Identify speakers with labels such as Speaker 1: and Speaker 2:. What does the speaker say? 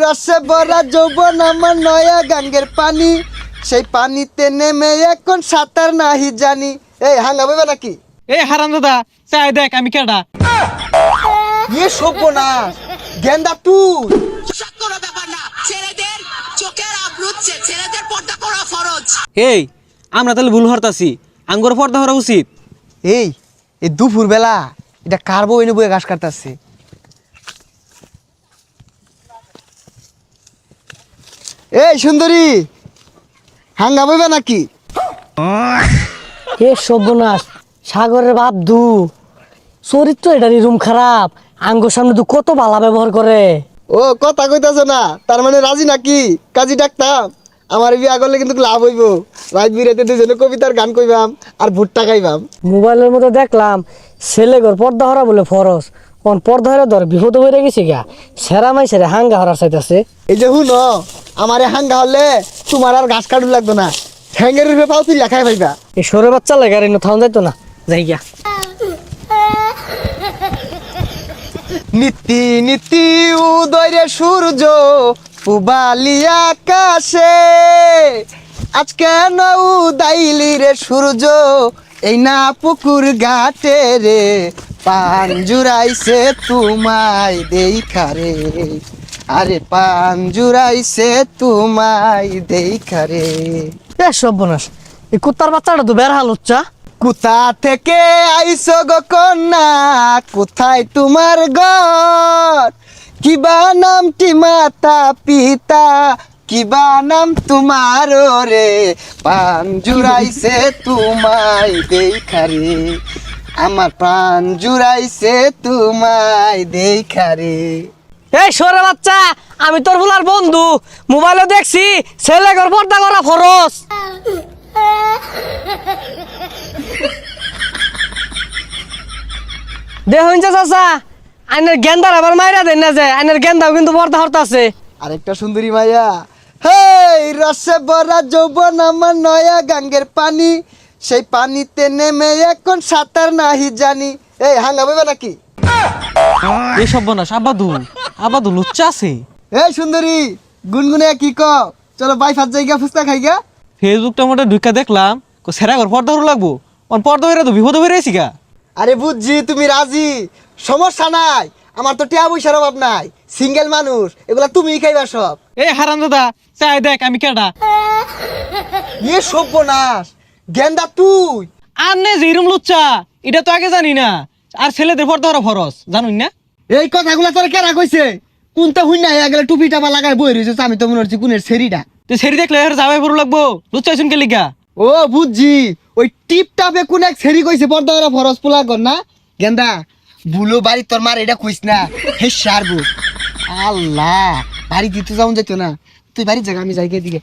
Speaker 1: রসে ভরা যৌবন আমার নয়া গাঙ্গের পানি, সেই পানিতে নেমে এখন সাঁতার নাহি জানি। এই হাঙ্গা বইবে নাকি?
Speaker 2: এই হারাম দাদা চাই দেখ আমি কেডা।
Speaker 1: ইয়ে সভ্য না গেন্দা তুই।
Speaker 3: কোনো ব্যাপার না, ছেলেদের চোখের আবরুচ্ছে, ছেলেদের পর্দা করা ফরজ।
Speaker 2: এই আমরা তাহলে ভুল হরতাছি, আঙ্গুর পর্দা হরা উচিত।
Speaker 1: এই এই দুপুর বেলা এটা কার বউ এনে বয়ে ঘাস কাটতেছে? এই সুন্দরী হাঙ্গা বইবে নাকি?
Speaker 4: এ সর্বনাশ, সাগরের বাপ দু চরিত্র এটারই রুম খারাপ। আঙ্গুর সামনে দু কত বালা ব্যবহার করে।
Speaker 1: ও কথা কইতাছ না, তার মানে রাজি নাকি? কাজী ডাকতাম, আমার বিয়া করলে কিন্তু লাভ হইব। রাত বিরাতে দুজনে কবিতার গান কইবাম আর ভুট্টা খাইবাম।
Speaker 4: মোবাইলের মধ্যে দেখলাম ছেলে ঘর পর্দা হরা বলে ফরস, কোন পর্দা হরা ধর বিপদ হয়ে গেছে গা, সেরা মাই সেরা হাঙ্গা হরার চাইতেছে।
Speaker 1: এই যে হুন আমারে হাঙ্গা হলে তোমার আর ঘাস কাটু লাগতো না, ঠ্যাঙ্গের রূপে পাও তুই লেখাই পাইবা।
Speaker 4: এই সরে বাচ্চা লাগে আর থাউন যাইতো না, যাই গিয়া।
Speaker 1: নীতি নীতি উদয় সূর্য পুবালি আকাশে, আজ কেন উদাইলি রে সূর্য এই না পুকুর ঘাটে রে, পান জুড়াইছে তোমায় দেখা রে, আরে পান জুড়াইছে তোমায় দেখা রে।
Speaker 4: এ সর্বনাশ, এই কুত্তার বাচ্চাটা তো বের হাল হচ্ছা।
Speaker 1: কোথা থেকে আইছো গো কন্যা, কোথায় তোমার ঘর, কিবা নামটি মাতা পিতা, কিবা নাম তোমার রে, পান জুড়াইছে তোমায় দেখা রে, আমার প্রাণ জুড়াইছে তোমায় দেখা রে।
Speaker 4: এই সরে বাচ্চা, আমি তোর বুলার বন্ধু, মোবাইলে দেখছি ছেলে ঘর পর্দা করা ফরস। দেখুন চাচা, আইনের গেন্দার আবার মাইরা দেন না যায়, আইনের গেন্দাও কিন্তু পর্দা হরতাছে।
Speaker 1: আরেকটা সুন্দরী মাইয়া, হেই রসে ভরা যৌবন আমার নয়া গাঙ্গের পানি, সেই পানিতে নেমে এখন সাঁতার নাহি জানি। এই হাঙ্গা বইবে নাকি?
Speaker 2: এই সর্বনাশ আবাদু লুচ্চা আছে।
Speaker 1: এই সুন্দরী গুনগুনে কি ক, চলো বাই ফাত জায়গা ফুচকা খাইগা।
Speaker 2: ফেসবুকটা মোটা ঢুকা দেখলাম সেরা ঘর পর্দা হরু লাগবো, পর্দা হইরা তো বিপদ হয়ে রয়েছি গা।
Speaker 1: আরে বুঝছি তুমি রাজি, সমস্যা নাই, আমার তো টিয়া পয়সার অভাব নাই, সিঙ্গেল মানুষ, এগুলা তুমিই খাইবা সব।
Speaker 2: এই হারাম দাদা চাই দেখ আমি কেডা।
Speaker 1: ইয়ে সর্বনাশ গেন্দা তুই।
Speaker 2: আর নে যেরম লুচ্চা এটা তো আগে জানি না, আর ছেলেদের পর্দা হরা ফরস জানুন না।
Speaker 1: এই কথাগুলা তোর কেরা কইছে? কোনটা হুই নাই আগলে টুপি টাপা লাগাই বই রয়েছে, আমি তো মনে হচ্ছে কোনের সেরিটা।
Speaker 2: তুই সেরি দেখলে আর যাবাই পড়ু লাগবো, লুচ্চা শুনকে লিগা।
Speaker 1: ও বুঝছি, ওই টিপ টাপে কোন এক সেরি কইছে পর্দা করা ফরজ পোলা কর না। গেন্দা ভুলো বাড়ি তোর মার এটা কইস না, হে সারবো। আল্লাহ বাড়ি দিতে যাও যেত না, তুই বাড়ির জায়গা আমি যাই দিকে।